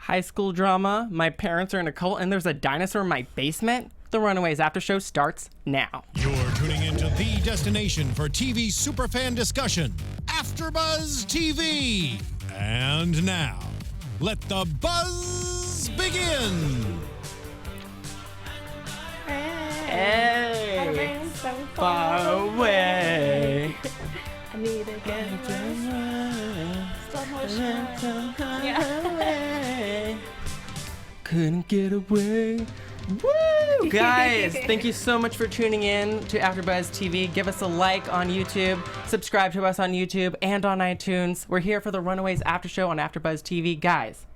high school drama, my parents are in a cult, and there's a dinosaur in my basement? The Runaways after show starts now. You're tuning into the destination for TV superfan discussion, AFTERBUZZ TV. And now, let the buzz begin. Hey, so far away. I need to get away. Couldn't get away. Woo! Guys, thank you so much for tuning in to AFTERBUZZ TV. Give us a like on YouTube. Subscribe to us on YouTube and on iTunes. We're here for the Runaways after show on AFTERBUZZ TV. Guys,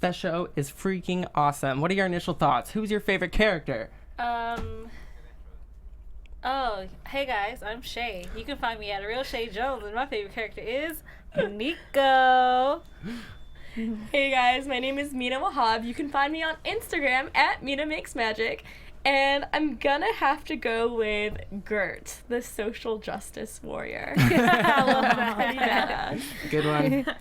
that show is freaking awesome. What are your initial thoughts? Who's your favorite character? Oh, hey guys, I'm Chae. You can find me at Real Chae Jones, and my favorite character is Nico. Hey guys, my name is Mina Wahab. You can find me on Instagram at Mina Makes Magic. And I'm gonna have to go with Gert, the social justice warrior. I love that. Yeah. Good one.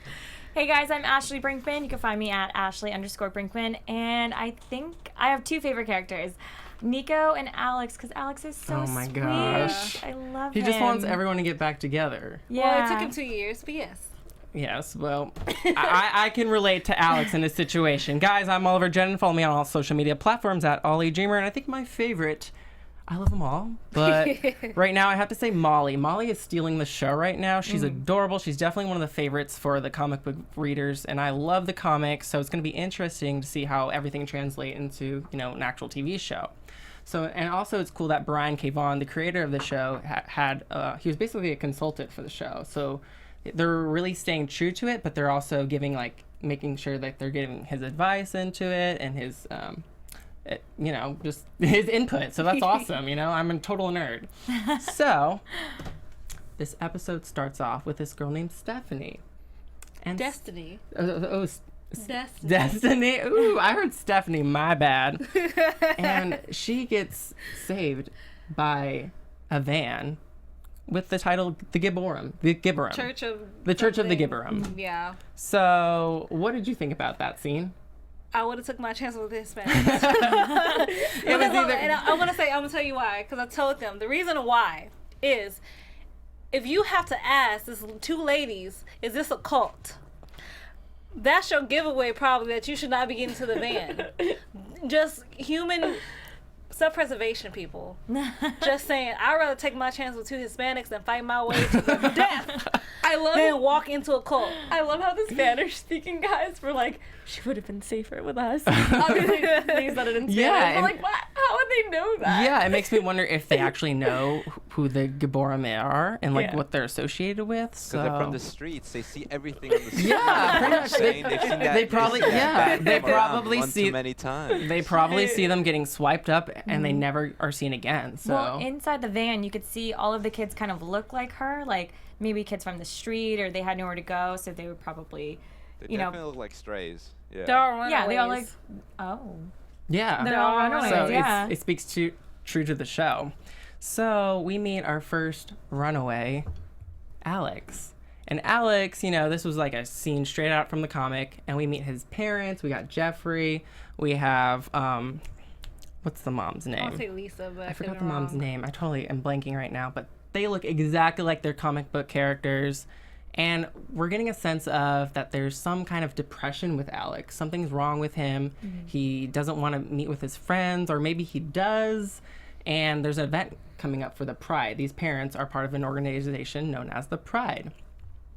Hey guys, I'm Ashley Brinkman. You can find me at Ashley_Brinkman. And I think I have two favorite characters, Nico and Alex, because Alex is so Oh my sweet. gosh. I love He him. just wants everyone to get back together. Yeah. Well, it took him 2 years, but yes. Yes, well, I can relate to Alex in this situation. Guys, I'm Oliver Drennan. Follow me on all social media platforms at Ollie Dreamer. And I think my favorite, I love them all, but right now I have to say Molly. Molly is stealing the show right now. She's adorable. She's definitely one of the favorites for the comic book readers, and I love the comics, so it's going to be interesting to see how everything translates into, you know, an actual TV show. So, and also it's cool that Brian K. Vaughan, the creator of the show, he was basically a consultant for the show. So they're really staying true to it, but they're also giving, like, making sure that they're giving his advice into it and his, you know, just his input. So that's awesome. You know, I'm a total nerd. So this episode starts off with this girl named Stephanie. And Destiny. Destiny. Ooh, I heard Stephanie. My bad. And she gets saved by a van with the title The Gibborum. The Gibborum. Church of the Church of the something. Gibborum. Yeah. So, what did you think about that scene? I would have took my chance with this man. It was either... And I'm gonna tell you why, because I told them the reason why is if you have to ask this two ladies, is this a cult? That's your giveaway, probably, that you should not be getting to the van. Just human self-preservation, people. Just saying, I'd rather take my chance with two Hispanics than fight my way to the death than walk into a cult. I love how the Spanish speaking guys were like, she would have been safer with us. Obviously, they said it in Spanish. Yeah, I'm like, what? How would they know that? Yeah, it makes me wonder if they actually know who the Gibborum are and, like, what they're associated with. So Because they're from the streets, they see everything on the street. Yeah, pretty much. They've seen that. They probably, they've seen yeah, that they come around probably one see too many times. They probably see them getting swiped up, and they never are seen again. So Well, inside the van, you could see all of the kids kind of look like her, like maybe kids from the street, or they had nowhere to go, so they would probably, They you know, definitely look like strays. Yeah. They're all runaways. yeah, they all like, oh, yeah, they're all runaways, so yeah. it speaks true to the show. So we meet our first runaway, Alex. And Alex, you know, this was like a scene straight out from the comic, and we meet his parents. We got Jeffrey. We have what's the mom's name? I want to say Lisa, but I forgot the mom's name. I totally am blanking right now, but they look exactly like their comic book characters. And we're getting a sense of that there's some kind of depression with Alex. Something's wrong with him. He doesn't want to meet with his friends, or maybe he does. And there's an event coming up for the Pride. These parents are part of an organization known as the Pride.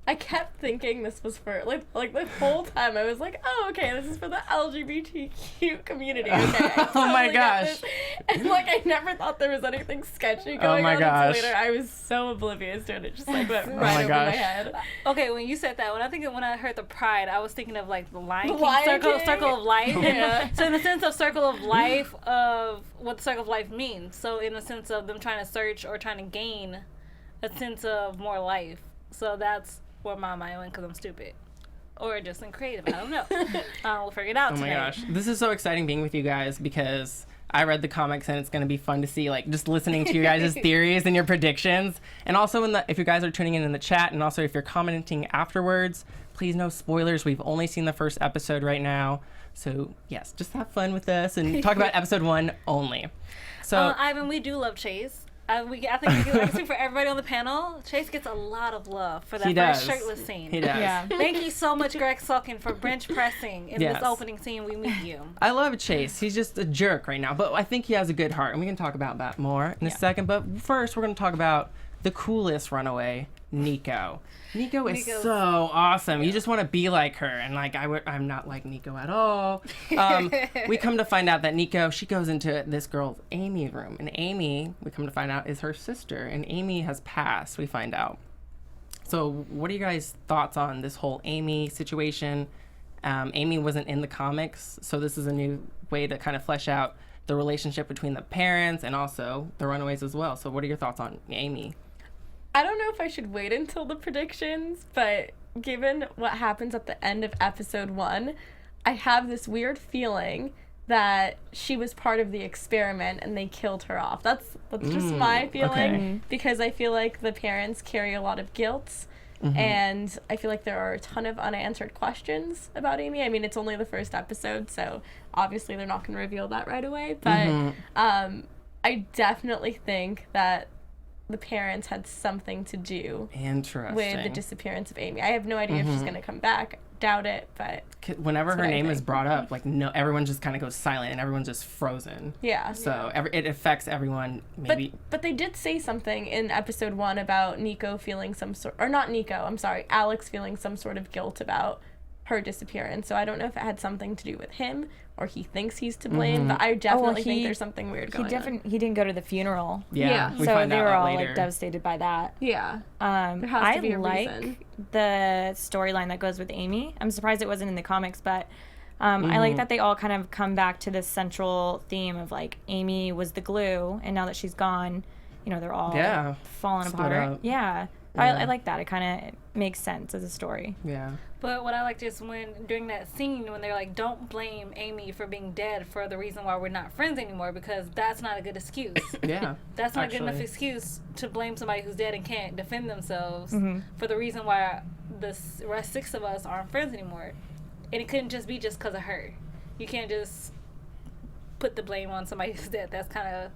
I kept thinking this was for, like the whole time I was like, oh, okay, this is for the LGBTQ community. Okay, Oh my totally get gosh. this. And, like, I never thought there was anything sketchy going my on gosh. until later. I was so oblivious to it. It just, like, went right my over gosh. my head. Okay, when you said that, when I heard the Pride, I was thinking of like the Lion King, Lion King? circle of life. Yeah. So in the sense of circle of life, of what the circle of life means. So in the sense of them trying to search or trying to gain a sense of more life. So that's where my mind went, because I'm stupid. Or just creative. I don't know. We'll figure it out Oh today. my gosh. This is so exciting being with you guys because I read the comics, and it's going to be fun to see, like, just listening to your guys' theories and your predictions. And also, if you guys are tuning in the chat, and also if you're commenting afterwards, please no spoilers. We've only seen the first episode right now. So, yes, just have fun with us and talk about episode 1 only. So, Ivan, we do love Chase. I think for everybody on the panel, Chase gets a lot of love for that first shirtless scene. He does. Yeah. Thank you so much, Greg Sulkin, for bench pressing in this opening scene. We meet you. I love Chase. He's just a jerk right now, but I think he has a good heart, and we can talk about that more in a second. But first, we're going to talk about the coolest runaway, Nico. Nico is so awesome. You just want to be like her, and like I'm not like Nico at all. We come to find out that Nico, she goes into this girl's Amy's room, and Amy, we come to find out, is her sister, and Amy has passed. We find out. So, what are you guys' thoughts on this whole Amy situation? Amy wasn't in the comics, so this is a new way to kind of flesh out the relationship between the parents and also the runaways as well. So, what are your thoughts on Amy? I don't know if I should wait until the predictions, but given what happens at the end of episode 1, I have this weird feeling that she was part of the experiment and they killed her off. That's just my feeling, because I feel like the parents carry a lot of guilt, and I feel like there are a ton of unanswered questions about Amy. I mean, it's only the first episode, so obviously they're not going to reveal that right away, but I definitely think that the parents had something to do with the disappearance of Amy. I have no idea if she's going to come back. Doubt it, but whenever her name is brought up, like, no, everyone just kind of goes silent and everyone's just frozen. Yeah. So it affects everyone. Maybe. But they did say something in episode 1 about Nico feeling Alex feeling some sort of guilt about her disappearance. So I don't know if it had something to do with him or he thinks he's to blame, but I definitely think there's something weird going on. He didn't go to the funeral. Yeah. So they were all like devastated by that. Yeah. There has to be a reason. The storyline that goes with Amy. I'm surprised it wasn't in the comics, but I like that they all kind of come back to this central theme of like Amy was the glue, and now that she's gone, you know, they're all falling apart. Yeah. I like that. It kind of makes sense as a story. Yeah. But what I liked is during that scene when they're like, don't blame Amy for being dead for the reason why we're not friends anymore, because that's not a good excuse. Yeah. That's not a good enough excuse to blame somebody who's dead and can't defend themselves for the reason why the rest 6 of us aren't friends anymore. And it couldn't just be just because of her. You can't just put the blame on somebody who's dead. That's kind of...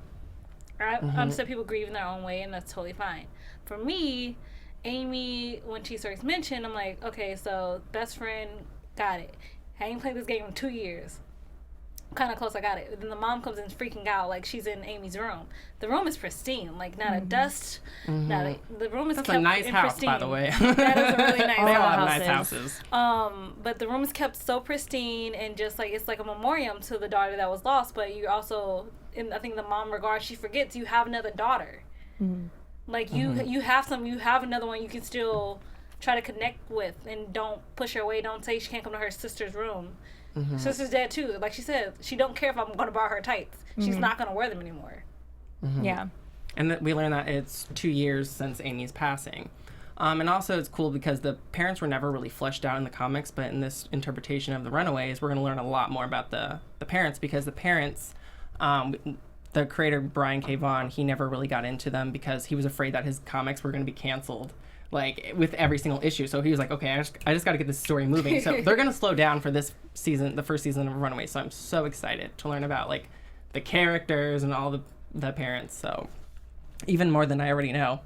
I understand people grieve in their own way, and that's totally fine. For me, Amy, when she starts mentioned, I'm like, okay, so best friend, got it. I ain't played this game in 2 years. Kind of close, I got it. Then the mom comes in freaking out, like she's in Amy's room. The room is pristine, like not a dust. The room is kept a nice house, pristine. by the way. That is a really nice house. They all have nice houses. But the room is kept so pristine, and just like it's like a memoriam to the daughter that was lost. But you also, in I think the mom regard, she forgets you have another daughter. Like you have another one you can still try to connect with, and don't push her away. Don't say she can't come to her sister's room. Sister's dead too. Like she said, she don't care if I'm going to borrow her tights. She's not going to wear them anymore. Yeah. And we learned that it's 2 years since Amy's passing. And also it's cool because the parents were never really fleshed out in the comics, but in this interpretation of the Runaways, we're going to learn a lot more about the parents, because the parents, the creator Brian K. Vaughan, he never really got into them because he was afraid that his comics were going to be canceled, like with every single issue. So he was like, okay, I just got to get this story moving. So they're going to slow down for this season, the first season of Runaways. So I'm so excited to learn about like the characters and all the parents. So even more than I already know.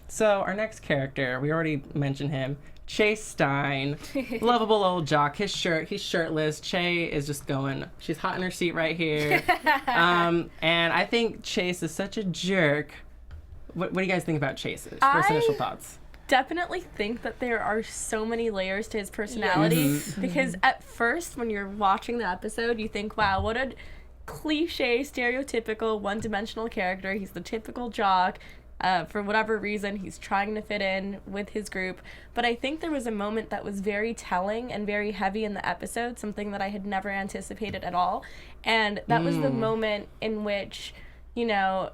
So our next character, we already mentioned him, Chae Stein, lovable old jock. He's shirtless. Chae is just going, she's hot in her seat right here. And I think Chase is such a jerk. What do you guys think about Chase's first initial thoughts? Definitely think that there are so many layers to his personality, because at first when you're watching the episode, you think, wow, what a cliche, stereotypical, one-dimensional character. He's the typical jock. For whatever reason, he's trying to fit in with his group. But I think there was a moment that was very telling and very heavy in the episode, something that I had never anticipated at all. And that was the moment in which, you know,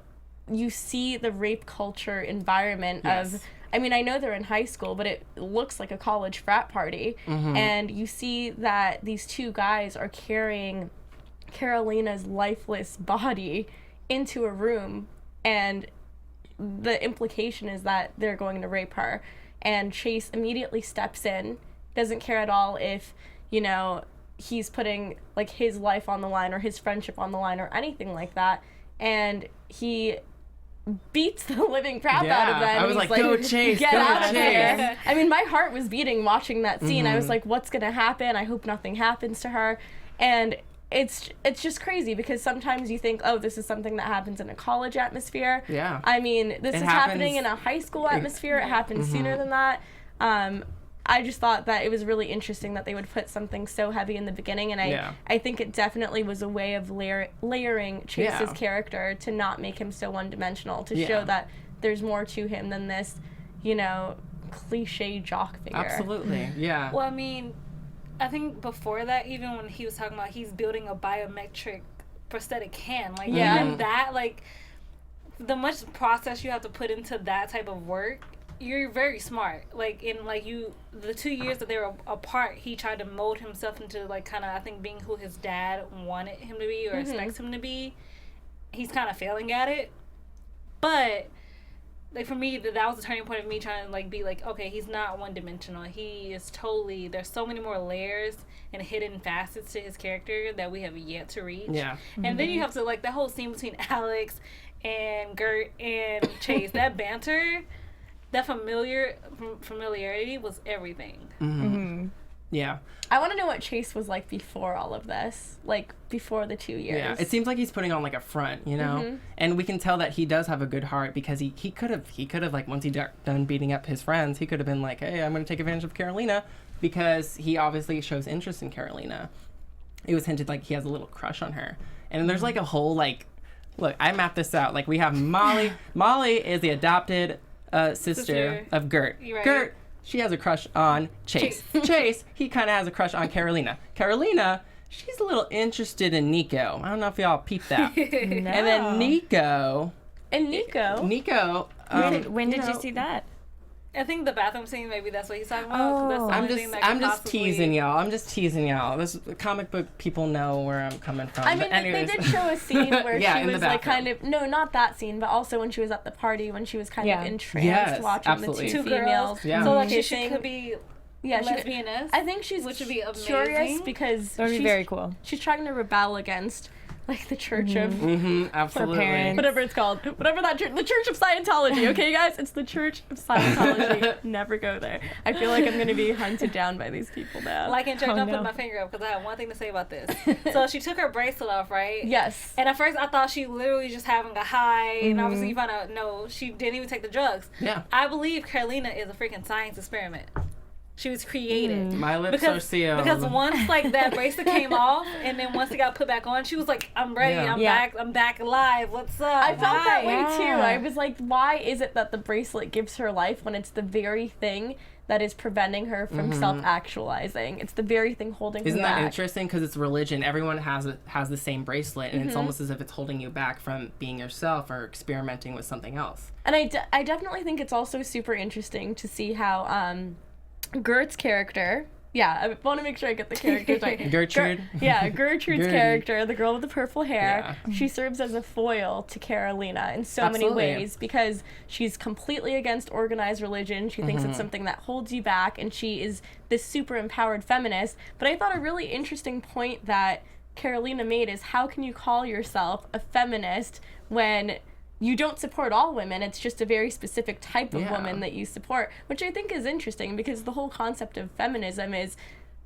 you see the rape culture environment of... I mean, I know they're in high school, but it looks like a college frat party. And you see that these two guys are carrying Karolina's lifeless body into a room, and the implication is that they're going to rape her. And Chase immediately steps in, doesn't care at all if, you know, he's putting like his life on the line or his friendship on the line or anything like that. And he beats the living crap out of them. I was like, go Chase, get go out of Chase. here. I mean, my heart was beating watching that scene. I was like, what's gonna happen? I hope nothing happens to her. And it's just crazy because sometimes you think, oh, this is something that happens in a college atmosphere. Yeah. I mean, this is happening in a high school atmosphere. It happens sooner than that. I just thought that it was really interesting that they would put something so heavy in the beginning, and I think it definitely was a way of layering Chase's character to not make him so one-dimensional, to show that there's more to him than this, you know, cliche jock figure. Absolutely, yeah. Well, I mean, I think before that, even when he was talking about he's building a biometric prosthetic hand, like even that, like the much process you have to put into that type of work, you're very smart. Like in like the 2 years that they were apart, he tried to mold himself into like kind of, I think, being who his dad wanted him to be or expects him to be. He's kind of failing at it, but like for me, that was the turning point of me trying to like be like, okay, he's not one dimensional. He is totally. There's so many more layers and hidden facets to his character that we have yet to reach. Yeah. And then you have to like that whole scene between Alex and Gert and Chase. That banter. That familiarity was everything. Yeah. I want to know what Chase was like before all of this, like before the 2 years. Yeah, it seems like he's putting on like a front, you know, and we can tell that he does have a good heart because he could have like once he done beating up his friends, he could have been like, hey, I'm going to take advantage of Karolina, because he obviously shows interest in Karolina. It was hinted like he has a little crush on her, and there's like a whole like, look, I mapped this out. Like we have Molly. Molly is the adopted sister of Gert. Right. Gert, she has a crush on Chase. Chase, he kind of has a crush on Karolina. Karolina, she's a little interested in Nico. I don't know if y'all peeped that. No. And then Nico. When did you see that? I think the bathroom scene, maybe that's what he's talking about. 'Cause that's the I'm only just thing that could possibly... teasing y'all. This comic book people know where I'm coming from. I mean, but anyways. they did show a scene where Yeah, in she the was like bathroom. kind of, no, not that scene, but also when she was at the party, when she was kind of entranced Yes, watching absolutely. the two Two females. girls. Yeah. So like she kissing. could be Yeah, lesbianess. I think she's which would be amazing. curious because That would be she's- very cool. She's trying to rebel against like the Church of Absolutely. parents. whatever it's called, whatever that church, the Church of Scientology. Okay, guys, it's the Church of Scientology. Never go there. I feel like I'm gonna be hunted down by these people now. Like in church, Oh, I'm no. putting my finger up because I have one thing to say about this. So she took her bracelet off, right? Yes. And at first I thought she literally just having a high, and obviously you find out, no, she didn't even take the drugs. Yeah. I believe Karolina is a freaking science experiment. She was created. My lips are sealed. Because once like that bracelet came off, and then once it got put back on, she was like, "I'm ready. Yeah. I'm back alive. What's up?" I felt that way Hi." too. I was like, why is it that the bracelet gives her life when it's the very thing that is preventing her from self-actualizing? It's the very thing holding Isn't her back. that interesting? Because it's religion. Everyone has the same bracelet, and it's almost as if it's holding you back from being yourself or experimenting with something else. And I definitely think it's also super interesting to see how Gert's character. Yeah, I want to make sure I get the characters right. Gertrude. Gertrude's Gertie. character, the girl with the purple hair, she serves as a foil to Karolina in so Absolutely. many ways because she's completely against organized religion. She thinks it's something that holds you back, and she is this super empowered feminist. But I thought a really interesting point that Karolina made is, how can you call yourself a feminist when you don't support all women? It's just a very specific type of woman that you support, which I think is interesting because the whole concept of feminism is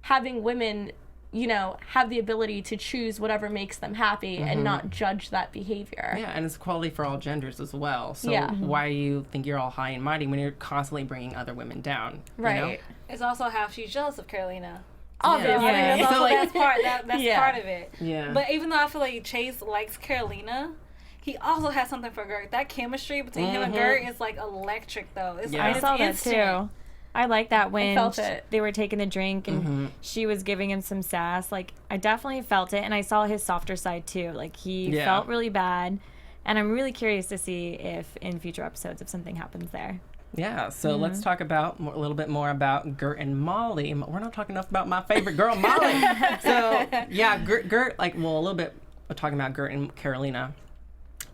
having women, you know, have the ability to choose whatever makes them happy and not judge that behavior. Yeah, and it's equality for all genders as well. So Yeah. why do you think you're all high and mighty when you're constantly bringing other women down? Right. You know? It's also how she's jealous of Karolina. Obviously. I think that's, So, also, like- that's part. That's Yeah. part of it. Yeah. But even though I feel like Chase likes Karolina, he also has something for Gert. That chemistry between him and Gert is like electric, though. It's, Yeah. I it's saw that instant. too. I like that when felt it. they were taking the drink and she was giving him some sass. Like, I definitely felt it, and I saw his softer side too. Like, he felt really bad, and I'm really curious to see if in future episodes if something happens there. Yeah, so let's talk about a little bit more about Gert and Molly. We're not talking enough about my favorite girl, Molly. So, yeah, Gert, like, well, a little bit talking about Gert and Karolina.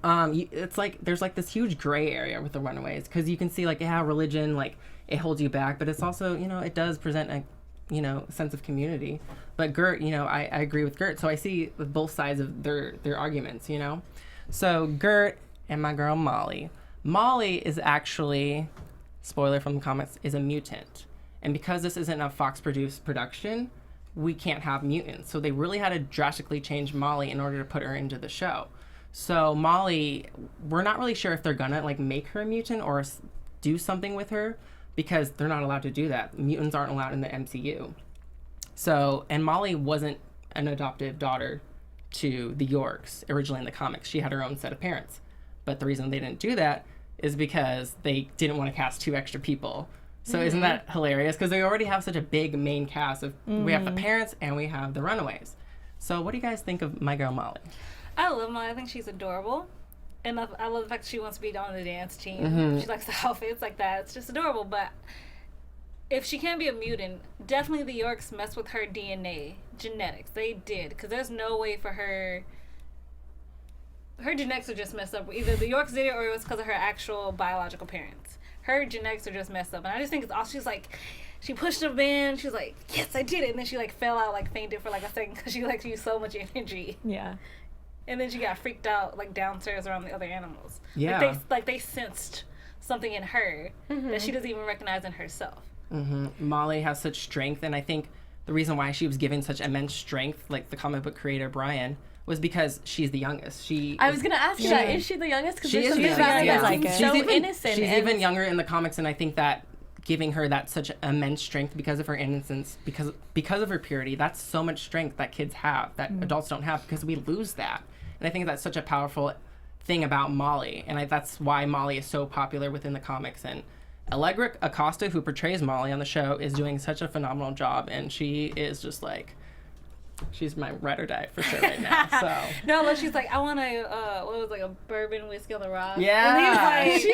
It's like there's like this huge gray area with the Runaways because you can see like how religion, like, it holds you back, but it's also, you know, it does present a, you know, sense of community. But Gert, you know, I agree with Gert, so I see both sides of their arguments, you know. So Gert and my girl Molly. Molly is actually, spoiler from the comics, is a mutant. And because this isn't a Fox-produced production, we can't have mutants. So they really had to drastically change Molly in order to put her into the show. So Molly, we're not really sure if they're gonna like make her a mutant or do something with her because they're not allowed to do that. Mutants aren't allowed in the MCU. So, and Molly wasn't an adoptive daughter to the Yorks originally in the comics. She had her own set of parents. But the reason they didn't do that is because they didn't want to cast 2 extra people. So isn't that hilarious? Because they already have such a big main cast of, we have the parents and we have the Runaways. So what do you guys think of my girl Molly? I love Molly. I think she's adorable. And I love the fact that she wants to be on the dance team. She likes the outfits like that. It's just adorable. But if she can't be a mutant, definitely the Yorks messed with her DNA, genetics. They did. Because there's no way for her... Her genetics are just messed up. Either the Yorks did it or it was because of her actual biological parents. Her genetics are just messed up. And I just think it's awesome. She's like... She pushed him in. She was like, yes, I did it. And then she like fell out, like fainted for like a second because she like used so much energy. Yeah. And then she got freaked out, like, downstairs around the other animals. Yeah. Like, they sensed something in her that she doesn't even recognize in herself. Molly has such strength, and I think the reason why she was given such immense strength, like the comic book creator, Brian, was because she's the youngest. I was going to ask you that. Is she the youngest? Because she is the youngest, yeah. So innocent. She's even younger in the comics, and I think that giving her that such immense strength because of her innocence, because of her purity, that's so much strength that kids have, that adults don't have, because we lose that. And I think that's such a powerful thing about Molly, and that's why Molly is so popular within the comics. And Allegra Acosta, who portrays Molly on the show, is doing such a phenomenal job, and she is just like, she's my ride or die for sure right now. So no, but she's like, I want a bourbon whiskey on the rocks. Yeah, and he's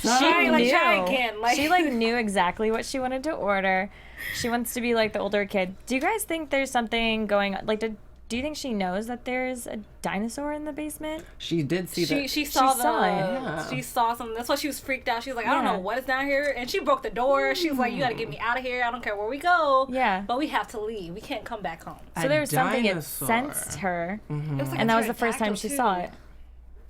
like, try again. Like, she like knew exactly what she wanted to order. She wants to be like the older kid. Do you guys think there's something going on? Like, do you think she knows that there's a dinosaur in the basement? She did see that. She saw it. She saw something. That's why she was freaked out. She was like, I don't know what is down here. And she broke the door. She was like, you got to get me out of here. I don't care where we go. Yeah. But we have to leave. We can't come back home. So there was something that sensed her. It was like and that was the first time she saw it.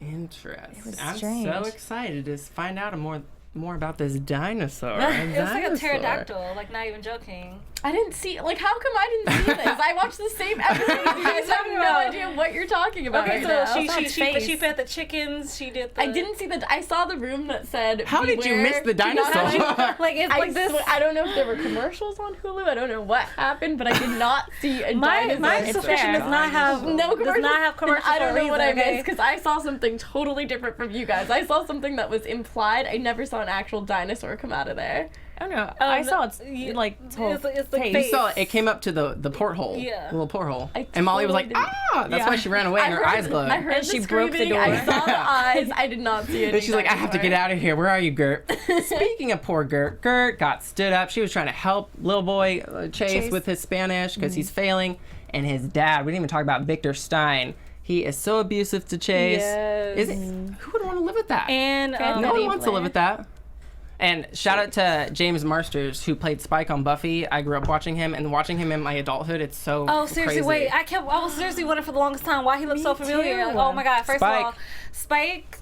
Interesting. It was I'm strange. so excited to find out more about this dinosaur. It was like a pterodactyl, like not even joking. I didn't see, like, how come I didn't see this? I watched the same episode. You guys have no idea what you're talking about. Okay, right so now. she fed the chickens. She did. I didn't see I saw the room that said. How did you miss the dinosaur? Like it's like this. I don't know if there were commercials on Hulu. I don't know what happened, but I did not see a dinosaur. My suspicion does not have commercials. I don't know what I missed because I saw something totally different from you guys. I saw something that was implied. I never saw an actual dinosaur come out of there. I don't know. I saw it's like it's like You saw it. It came up to the porthole. Yeah. The little porthole. And Molly was like, ah! That's why she ran away and her eyes glowed. I heard she the broke the screaming, door. I saw the eyes. I did not see it. And she's like, I have to get out of here. Where are you, Gert? Speaking of poor Gert, Gert got stood up. She was trying to help little boy Chase with his Spanish because he's failing. And his dad, we didn't even talk about Victor Stein. He is so abusive to Chase. Yes. Who would want to live with that? And no one wants to live with that. And shout out to James Marsters, who played Spike on Buffy. I grew up watching him, and watching him in my adulthood, it's so seriously, crazy. wait. I was seriously wondering for the longest time why he looked so familiar. Like, oh my god! First Spike. of all, Spike.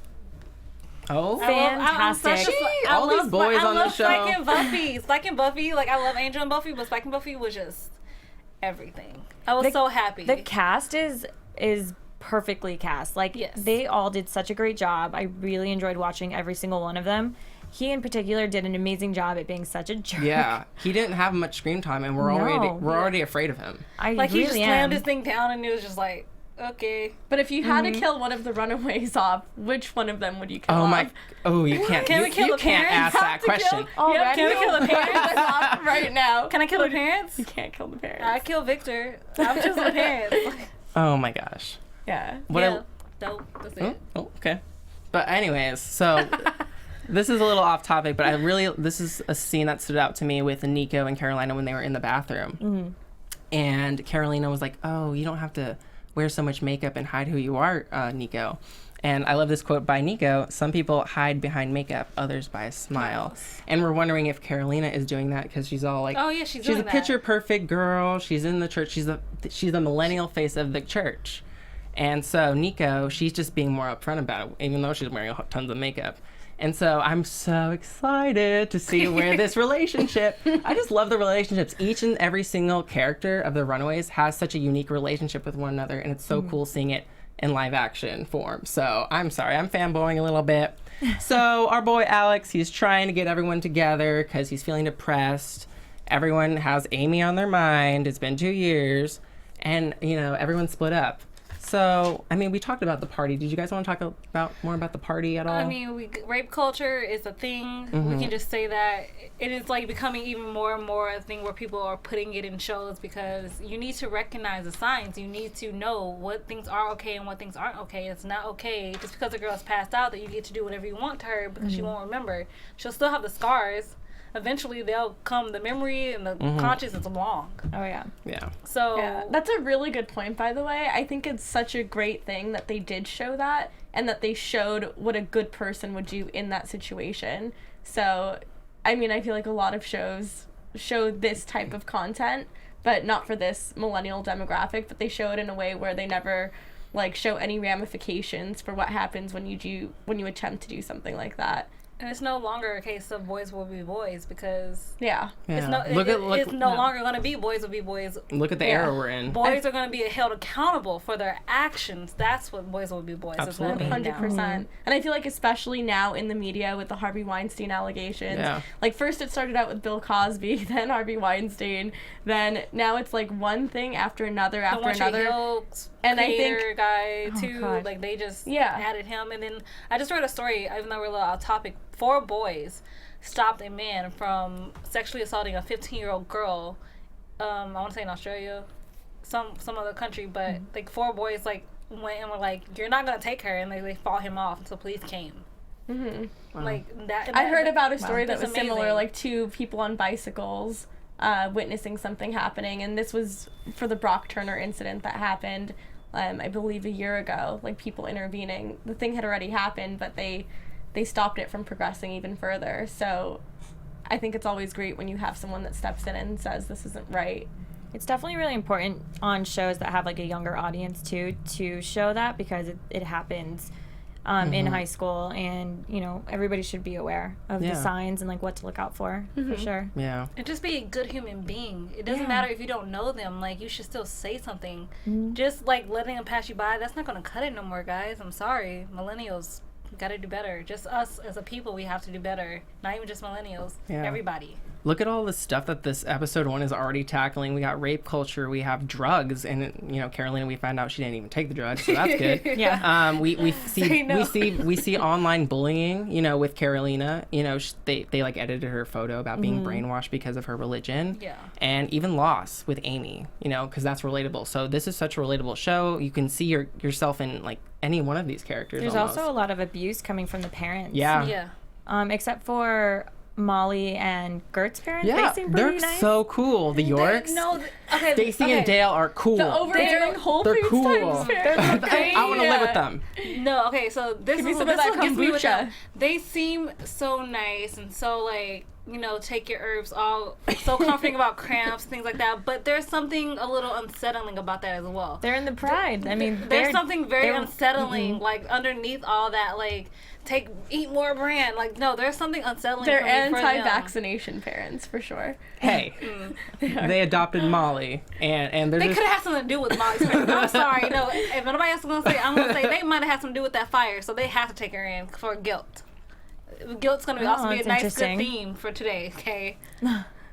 Oh, fantastic. All these boys on the show. Spike and Buffy. Like, I love Angel and Buffy, but Spike and Buffy was just everything. I was so happy. The cast is perfectly cast. Like, they all did such a great job. I really enjoyed watching every single one of them. He in particular did an amazing job at being such a jerk. Yeah, he didn't have much screen time, and we're already afraid of him. He just slammed his thing down, and it was just like, okay. But if you had to kill one of the Runaways off, which one of them would you kill off? You can't. Can we kill you the can't parents? ask that question. Can we kill the parents off right now? Can I kill the parents? You can't kill the parents. I kill Victor. I'm choosing the parents. Oh my gosh. Yeah. Dope. That's it. Oh, okay. But anyways, so This is a little off topic, but this is a scene that stood out to me with Nico and Karolina when they were in the bathroom. And Karolina was like, "Oh, you don't have to wear so much makeup and hide who you are, Nico." And I love this quote by Nico: "Some people hide behind makeup, others by a smile." And we're wondering if Karolina is doing that because she's all like, Oh yeah, she's a doing that. picture perfect girl. She's in the church. She's the millennial face of the church. And so Nico, she's just being more upfront about it, even though she's wearing tons of makeup. And so I'm so excited to see where this relationship, I just love the relationships. Each and every single character of the Runaways has such a unique relationship with one another, and it's so cool seeing it in live action form. So I'm sorry, I'm fanboying a little bit. So our boy Alex, he's trying to get everyone together because he's feeling depressed. Everyone has Amy on their mind. It's been 2 years, and everyone's split up. So, I mean, we talked about the party. Did you guys want to talk more about the party at all? I mean, rape culture is a thing. We can just say that it is like becoming even more and more a thing where people are putting it in shows because you need to recognize the signs. You need to know what things are okay and what things aren't okay. It's not okay just because a girl's passed out that you get to do whatever you want to her because she won't remember. She'll still have the scars. Eventually they'll come, the memory and the conscience is long. Oh yeah. Yeah. So Yeah, that's a really good point, by the way. I think it's such a great thing that they did show that and that they showed what a good person would do in that situation. So, I mean, I feel like a lot of shows show this type of content, but not for this millennial demographic, but they show it in a way where they never show any ramifications for what happens when you attempt to do something like that. and it's no longer a case of boys will be boys because Yeah. it's no longer going to be boys will be boys. Look at the era we're in. Boys are going to be held accountable for their actions. That's what boys will be boys. Absolutely. Is 100%. And I feel like especially now in the media with the Harvey Weinstein allegations, Yeah. First it started out with Bill Cosby, then Harvey Weinstein, then now it's one thing after another after another. And I think- creator guy too, God. they just Yeah. added him. And then I just read a story, even though we're a little off topic. 4 boys stopped a man from sexually assaulting a 15-year-old girl. I want to say in Australia, some other country, but 4 boys went and were like, "You're not gonna take her," and they fought him off until police came. Mm-hmm. That. I heard about a story that That's was similar, amazing. 2 people on bicycles witnessing something happening, and this was for the Brock Turner incident that happened, I believe a year ago, people intervening. The thing had already happened, but they stopped it from progressing even further. So I think it's always great when you have someone that steps in and says this isn't right. It's definitely really important on shows that have a younger audience too to show that because it happens in high school, and everybody should be aware of the signs and what to look out for sure. Yeah. And just be a good human being. It doesn't Yeah. matter if you don't know them. You should still say something. Just letting them pass you by, that's not gonna cut it no more, guys. I'm sorry, millennials gotta do better. Just us as a people, we have to do better. Not even just millennials. Yeah. Everybody. Look at all the stuff that this episode 1 is already tackling. We got rape culture, we have drugs, and Karolina, we found out she didn't even take the drugs, so that's good. Yeah. We Say no. we see online bullying. With Karolina. They edited her photo about being brainwashed because of her religion. Yeah. And even loss with Amy. Because that's relatable. So this is such a relatable show. You can see yourself in any one of these characters. There's almost. also a lot of abuse coming from the parents. Yeah. Yeah. Except for Molly and Gert's parents. Yeah, They seem pretty they're nice. so cool. The Yorks. Okay. Stacy and Dale are cool. The overbearing Whole They're Foods cool. Times parents. I want to live with them. No, okay, so this Give me is some this of is that what gets me with kombucha. them. They seem so nice and so take your herbs, all so comforting about cramps, things like that. But there's something a little unsettling about that as well. They're in the pride. I mean, There's something very they're- unsettling, underneath all that, eat more brand. No, there's something unsettling. They're for me for them. anti-vaccination parents, for sure. Hey, they adopted Molly, and they're They just could have had something to do with Molly's parents. I'm sorry. No, if nobody else is going to say it, I'm going to say they might have had something to do with that fire, so they have to take her in for guilt. Guilt's going to also be a that's nice, good interesting. theme for today, okay?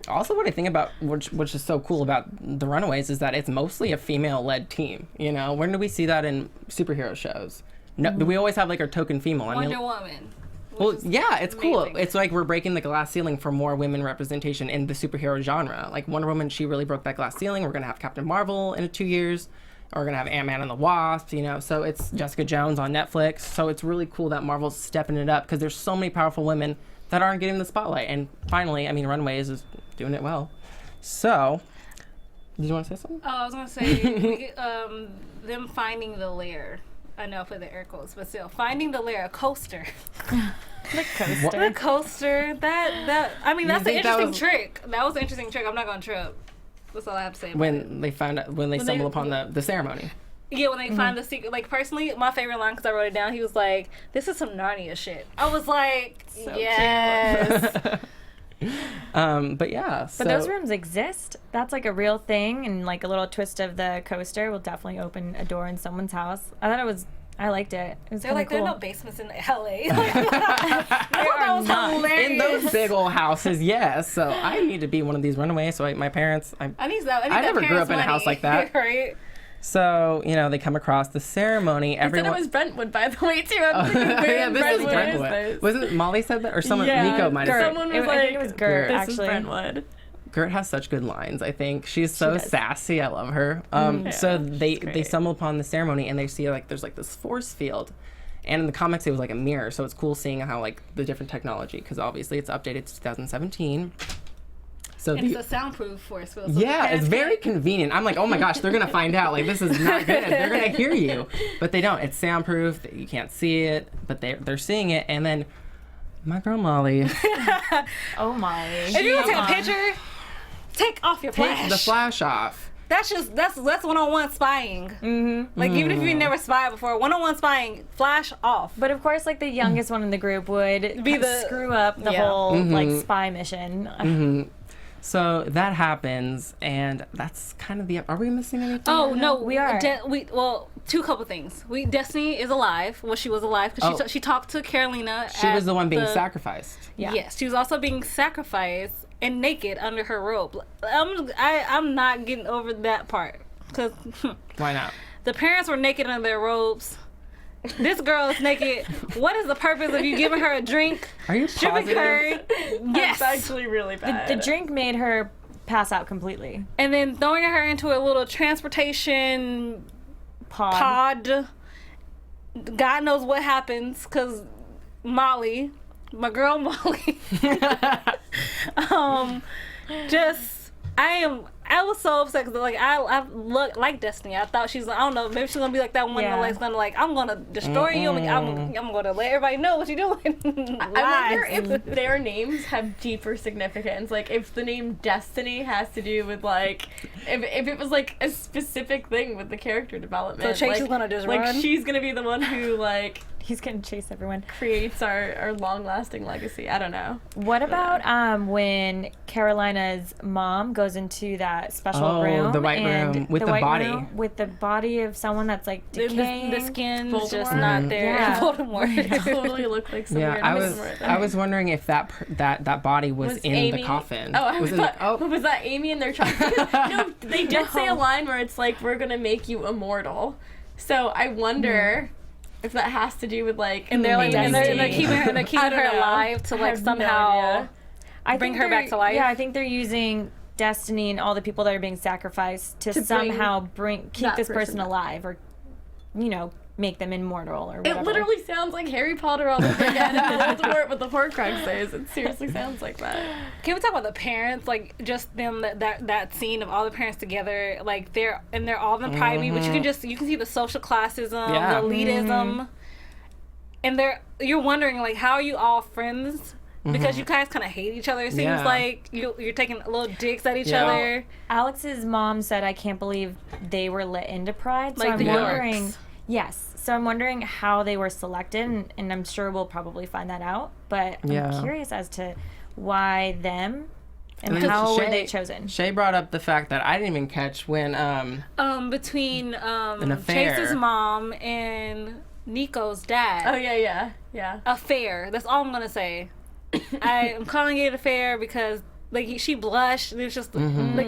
also what I think about, which is so cool about the Runaways, is that it's mostly a female-led team. When do we see that in superhero shows? No, we always have our token female. Wonder Woman. Well, yeah, it's cool. amazing. It's we're breaking the glass ceiling for more women representation in the superhero genre. Wonder Woman, she really broke that glass ceiling. We're gonna have Captain Marvel in 2 years, Or we're gonna have Ant-Man and the Wasp, you know. So it's Jessica Jones on Netflix. So it's really cool that Marvel's stepping it up because there's so many powerful women that aren't getting the spotlight. And finally, I mean, Runaways is doing it well. So, did you want to say something? Oh, I was gonna say them finding the lair. I know for the air quotes, but still finding the lair, a coaster. The coaster. That I mean, that's an think that interesting was- trick. That was an interesting trick. I'm not gonna trip. That's all I have to say. About it. When they stumble upon the ceremony. Yeah, when they find the secret. Like, personally, my favorite line, because I wrote it down, he was like, "This is some Narnia shit." I was like, yes. But yeah. But those rooms exist. That's like a real thing, and like a little twist of the coaster will definitely open a door in someone's house. I liked it. It was They're kind like, of there cool. are no basements in LA. Like, that was hilarious. In those big old houses, yes. So I need to be one of these Runaways. So my parents, I need that. I never grew up in a house like that. Right? So, you know, they come across the ceremony. I said it was Brentwood, by the way, too. I'm thinking, yeah, this is Brentwood. Brentwood. Wasn't it Molly said that? Or someone, Yeah, Nico might have said someone was I like, think it was Gert, this actually. is Brentwood. Gert has such good lines, I think. She's so does. sassy. I love her. So they stumble upon the ceremony and they see like there's like this force field. And in the comics, it was like a mirror. So it's cool seeing how like the different technology, because obviously it's updated to 2017. So And it's a soundproof force field. So yeah, the it's very convenient. I'm like, oh my gosh, they're gonna find out. Like, this is not good. They're gonna hear you, but they don't. It's soundproof. You can't see it, but they're seeing it. And then my girl Molly, Oh my. If you want to take a picture, take off your flash. take the flash off. That's one-on-one spying. Mm-hmm. Like, even if you never spied before, one-on-one spying, flash off. But of course, like the youngest one in the group would Be the- screw up the yeah. whole like spy mission. So that happens, and that's kind of the. Are we missing anything? Oh no, we are. Two couple things. Destiny is alive. Well, she was alive because she talked to Karolina. She was the one being sacrificed. Yeah. Yes, she was also being sacrificed and naked under her robe. I'm not getting over that part because Why not? the parents were naked under their robes. This girl is naked. What is the purpose of you giving her a drink? Are you Stripping her? positive? Yes. It's actually really bad. The drink made her pass out completely. And then throwing her into a little transportation pod. God knows what happens because Molly, my girl Molly, I was so upset because like I look like Destiny. I thought she's like, I don't know, maybe she's gonna be like that one that's gonna like, I'm gonna destroy you. I'm gonna let everybody know what you're doing. I wonder if their names have deeper significance. Like, if the name Destiny has to do with, like, if it was, like, a specific thing with the character development. So Chase like, is gonna just like, run? she's gonna be the one who, like, He's gonna chase everyone. creates our long-lasting legacy. I don't know. What about when Karolina's mom goes into that special room? the white and room with the white body. room with the body of someone that's like decaying. the skin's just Voldemort? not there. Yeah. Voldemort. Totally look like some Yeah, weird I was wondering if that body was in Amy, the coffin. Oh, I was thought, was that Amy and their child? No, they did say a line where it's like, we're gonna make you immortal. So I wonder if that has to do with like, And they're like, and they're keeping her, I don't her know. alive to I like have no somehow idea. bring think her back they're- to life. Yeah, I think they're using Destiny and all the people that are being sacrificed to somehow keep that this person person back. alive, or make them immortal, or whatever. It literally sounds like Harry Potter all over again and Voldemort with the Horcruxes. It seriously sounds like that. Can we talk about the parents? Like, just them, that scene of all the parents together, like they're all in private, but you can see the social classism, Yeah. the elitism, and you're wondering like, how are you all friends? Because you guys kind of hate each other. It seems Yeah. like you're taking little digs at each Yeah. other. Alex's mom said, "I can't believe they were let into Pride." So Like I'm the wondering. Yorks. Yes. So I'm wondering how they were selected, and I'm sure we'll probably find that out. But Yeah. I'm curious as to why them and Because how were Chae- they chosen. Shay brought up the fact that I didn't even catch when Between affair. Chase's mom and Nico's dad. Oh yeah. Affair. That's all I'm gonna say. I'm calling it affair because like she blushed. There's just like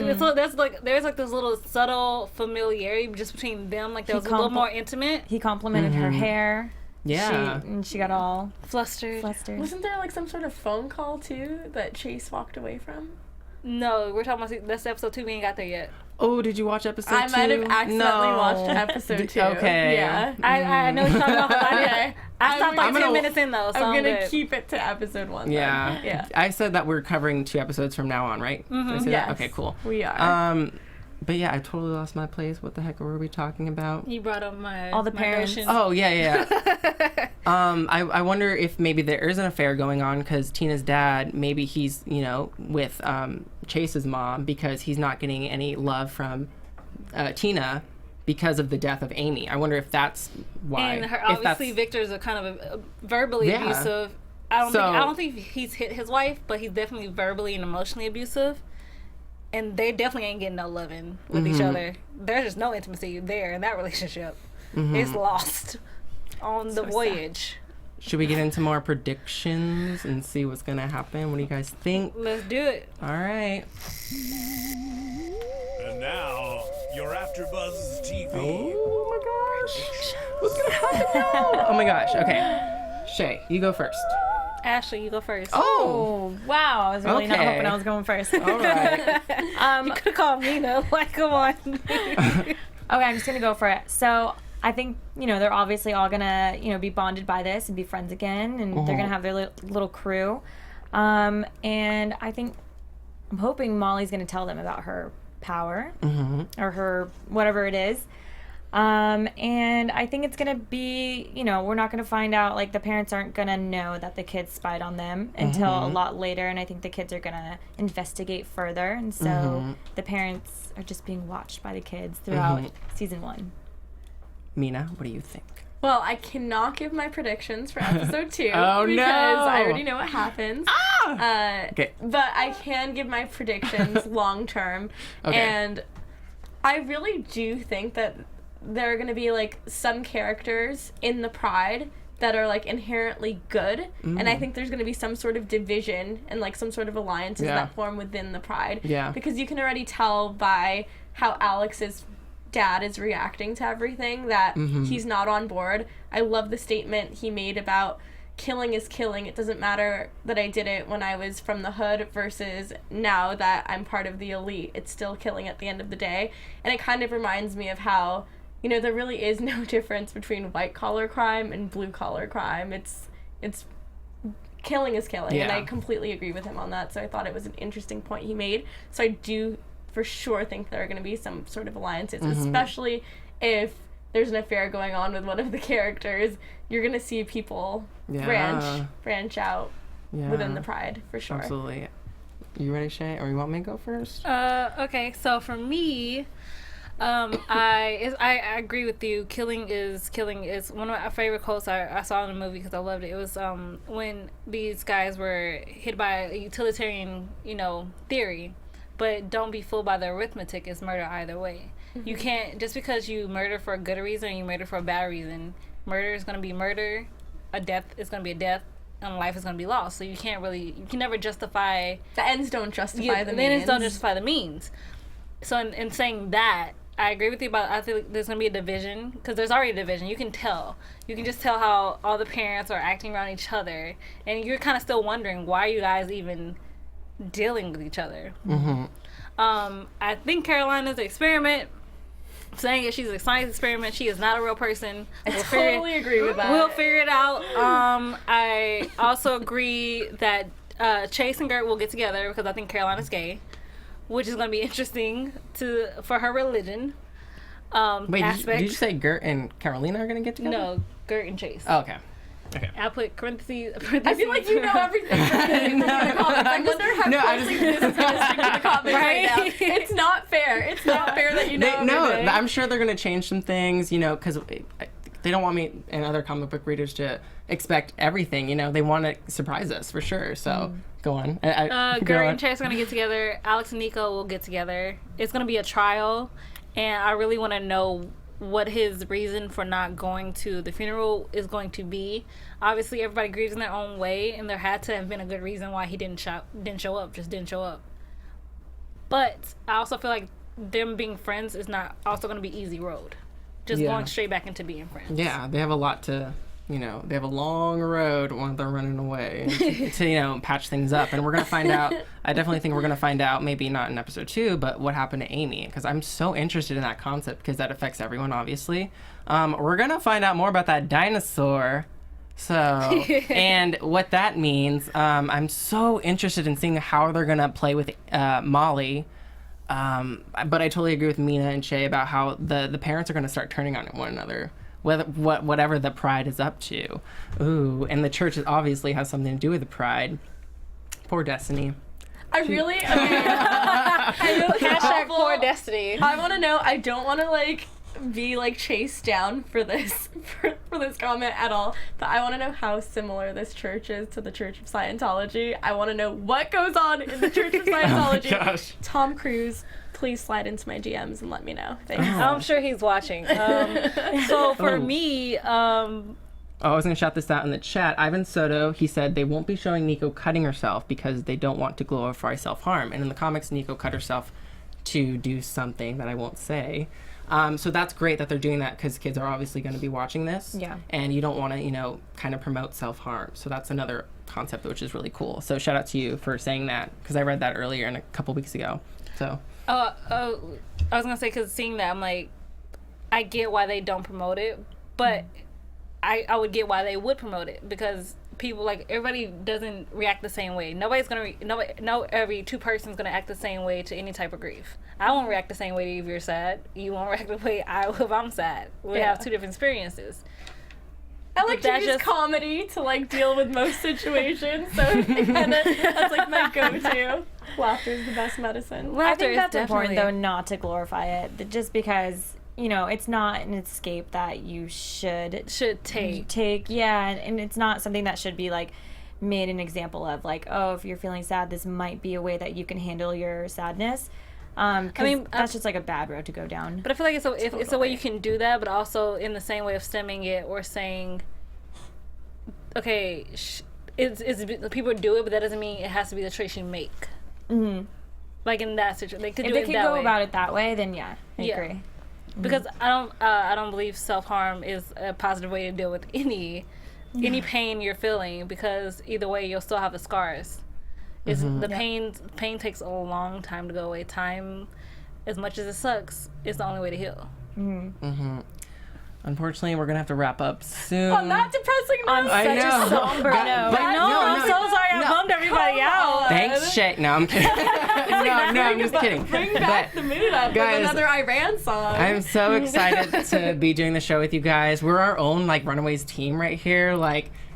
there's like this little subtle familiarity just between them. Like there was a little more intimate. He complimented her hair. Yeah. She got all Flustered. flustered. Wasn't there like some sort of phone call too that Chase walked away from? No, we're talking about that's episode 2. We ain't got there yet. Oh, did you watch episode 2? I might have accidentally watched episode 2. Okay. Yeah. I know you're talking about. Okay. I stopped like 10 minutes in though, so I'm I'm gonna good. keep it to episode 1. Yeah. Then. Yeah. I said that we're covering 2 episodes from now on, right? Did I say Yes. that? Okay, cool. We are. But yeah, I totally lost my place. What the heck were we talking about? You brought up my All the my parents. notion. Oh, yeah. I wonder if maybe there is an affair going on because Tina's dad, maybe he's, with Chase's mom because he's not getting any love from Tina because of the death of Amy. I wonder if that's why. And If obviously Victor's a kind of verbally Yeah. abusive. I don't think he's hit his wife, but he's definitely verbally and emotionally abusive. And they definitely ain't getting no loving with each other. There's just no intimacy there in that relationship. It's lost on the voyage. Should we get into more predictions and see what's going to happen? What do you guys think? Let's do it. All right. And now, your AfterBuzz TV. Oh my gosh. What's going to happen now? Oh my gosh. Okay. Shay, you go first. Ashley, you go first. Oh, wow. I was really not Okay. hoping I was going first. All right. You could have called Mina. Like, come on. Okay, I'm just gonna go for it. So I think they're obviously all gonna be bonded by this and be friends again, and they're gonna have their little crew. And I'm hoping Molly's gonna tell them about her power or her whatever it is. And I think it's gonna be we're not gonna find out, like, the parents aren't gonna know that the kids spied on them until a lot later, and I think the kids are gonna investigate further, and so the parents are just being watched by the kids throughout season 1. Mina, what do you think? Well, I cannot give my predictions for episode 2 Oh, because no. I already know what happens. Okay. But I can give my predictions long term. Okay. And I really do think that there are going to be, like, some characters in the Pride that are, like, inherently good. And I think there's going to be some sort of division and, like, some sort of alliances that form within the Pride. Yeah. Because you can already tell by how Alex's dad is reacting to everything that he's not on board. I love the statement he made about killing is killing. It doesn't matter that I did it when I was from the hood versus now that I'm part of the elite. It's still killing at the end of the day. And it kind of reminds me of how, there really is no difference between white collar crime and blue collar crime. It's killing is killing. And I completely agree with him on that. So I thought it was an interesting point he made. So I do for sure think there are going to be some sort of alliances, especially if there's an affair going on with one of the characters. You're going to see people branch out within the Pride, for sure. Absolutely. You ready, Shay? Or you want me to go first? Okay, so for me, I agree with you. Killing is one of my favorite quotes I saw in the movie because I loved it. It was when these guys were hit by a utilitarian, theory, but don't be fooled by the arithmetic. It's murder either way. You can't, just because you murder for a good reason, you murder for a bad reason. Murder is going to be murder. A death is going to be a death. And life is going to be lost. So you can never justify... The ends don't justify the means. The ends don't justify the means. So in saying that, I agree with you about, I think there's going to be a division, because there's already a division. You can tell. You can just tell how all the parents are acting around each other. And you're kind of still wondering, why are you guys even dealing with each other? I think Karolina's an experiment. Saying that she's a science experiment. She is not a real person. I totally agree with that. We'll figure it out. I also agree that Chase and Gert will get together because I think Karolina's gay, which is going to be interesting for her religion Wait, aspect. did you say Gert and Karolina are going to get together? No, Gert and Chase. Oh, okay. Okay. I put parentheses. I feel like you know everything. I wonder how closely this is going to stick to the comments right now. It's not fair. It's not fair that you know everything. I'm sure they're going to change some things, because they don't want me and other comic book readers to expect everything. They want to surprise us for sure. So go on. Gert and Chase are going to get together. Alex and Nico will get together. It's going to be a trial, and I really want to know what his reason for not going to the funeral is going to be. Obviously, everybody grieves in their own way, and there had to have been a good reason why he didn't show up. But I also feel like them being friends is not also going to be easy road. Just going straight back into being friends. Yeah, they have a lot to they have a long road while they're running away to patch things up. And we're going to find out, I definitely think we're going to find out, maybe not in episode 2, but what happened to Amy. Because I'm so interested in that concept because that affects everyone, obviously. We're going to find out more about that dinosaur. So, and what that means, I'm so interested in seeing how they're going to play with Molly. But I totally agree with Mina and Chae about how the parents are going to start turning on one another, whatever the pride is up to. Ooh, and the church obviously has something to do with the pride. Poor Destiny. Hashtag poor Destiny. I want to know. I don't want to be chased down for this for this comment at all, but I want to know how similar this church is to the Church of Scientology. I want to know what goes on in the Church of Scientology. Oh my gosh. Tom Cruise, please slide into my DMs and let me know. Thanks. I'm sure he's watching. So for me, I was going to shout this out in the chat. Ivan Soto, he said they won't be showing Nico cutting herself because they don't want to glorify self-harm. And in the comics, Nico cut herself to do something that I won't say. So that's great that they're doing that because kids are obviously going to be watching this. Yeah. And you don't want to, kind of promote self-harm. So that's another concept which is really cool. So shout out to you for saying that because I read that earlier and a couple weeks ago. So. I was going to say, because seeing that, I'm like, I get why they don't promote it, but I would get why they would promote it because people, everybody doesn't react the same way. Nobody's going to, every two person's going to act the same way to any type of grief. I won't react the same way if you're sad. You won't react the way I will if I'm sad. We have two different experiences. I like to use comedy to deal with most situations, so that's my go-to. Laughter is the best medicine. I think that's important though, not to glorify it, just because it's not an escape that you should take. Yeah, and it's not something that should be made an example of. If you're feeling sad, this might be a way that you can handle your sadness. That's just a bad road to go down. But I feel like it's a way you can do that, but also in the same way of stemming it or saying, okay, people do it, but that doesn't mean it has to be the choice you make. Mm-hmm. In that situation, they could if do they it could that go way. about it that way, then I agree. Because I don't believe self-harm is a positive way to deal with any pain you're feeling, because either way you'll still have the scars. Pain takes a long time to go away. Time, as much as it sucks, is the only way to heal. Unfortunately, we're going to have to wrap up soon. On that depressing note. I know. A somber note. I'm so sorry I bummed everybody out. Thanks, Chae. No, I'm kidding. no, I'm just kidding. Bring back the mood up with another Iran song. I'm so excited to be doing the show with you guys. We're our own Runaways team right here.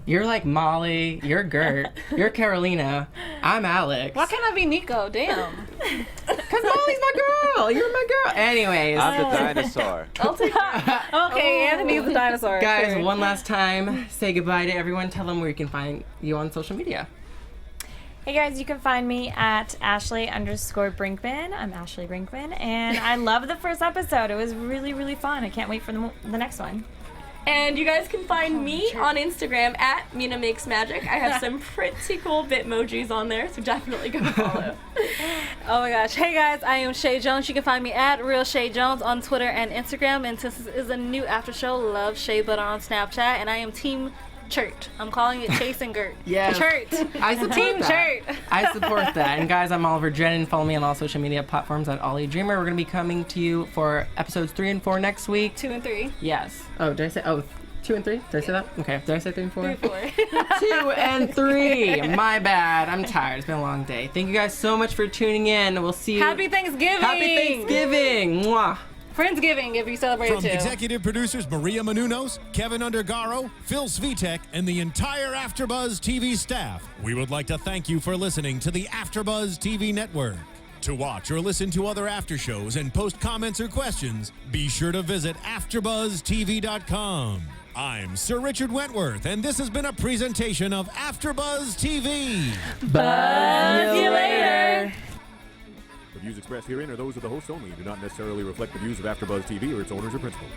You're Molly, you're Gert, you're Karolina, I'm Alex. Why can't I be Nico? Damn. Because Molly's my girl. You're my girl. Anyways. I'm the dinosaur. I'll take that. Okay, Anthony's the dinosaur. Guys, one last time, say goodbye to everyone. Tell them where you can find you on social media. Hey guys, you can find me at Ashley_Brinkman. I'm Ashley Brinkman, and I love the first episode. It was really, really fun. I can't wait for the next one. And you guys can find me on Instagram at Mina Makes Magic. I have some pretty cool Bitmojis on there, so definitely go follow. Oh my gosh. Hey guys, I am Chae Jones. You can find me at Real Chae Jones on Twitter and Instagram. And since this is a new after show, love Chae Butter on Snapchat. And I am Team Chert. I'm calling it Chase and Gert. Yes. Chert. I support Team that. Chert. I support that. And guys, I'm Oliver Drennan. Follow me on all social media platforms at Ollie Dreamer. We're going to be coming to you for episodes 3 and 4 next week. 2 and 3. Yes. Oh, did I say? Oh, 2 and 3? Did I say that? Okay. Did I say 3 and 4? 3 and 4. 2 and 3. My bad. I'm tired. It's been a long day. Thank you guys so much for tuning in. We'll see you. Happy Thanksgiving. Happy Thanksgiving. Mwah. Friendsgiving if you celebrate it From too. executive producers Maria Menounos, Kevin Undergaro, Phil Svitek, and the entire AfterBuzz TV staff, we would like to thank you for listening to the AfterBuzz TV network. To watch or listen to other after shows and post comments or questions, be sure to visit AfterBuzzTV.com. I'm Sir Richard Wentworth, and this has been a presentation of AfterBuzz TV. Buzz you later. The views expressed herein are those of the hosts only and do not necessarily reflect the views of AfterBuzz TV or its owners or principals.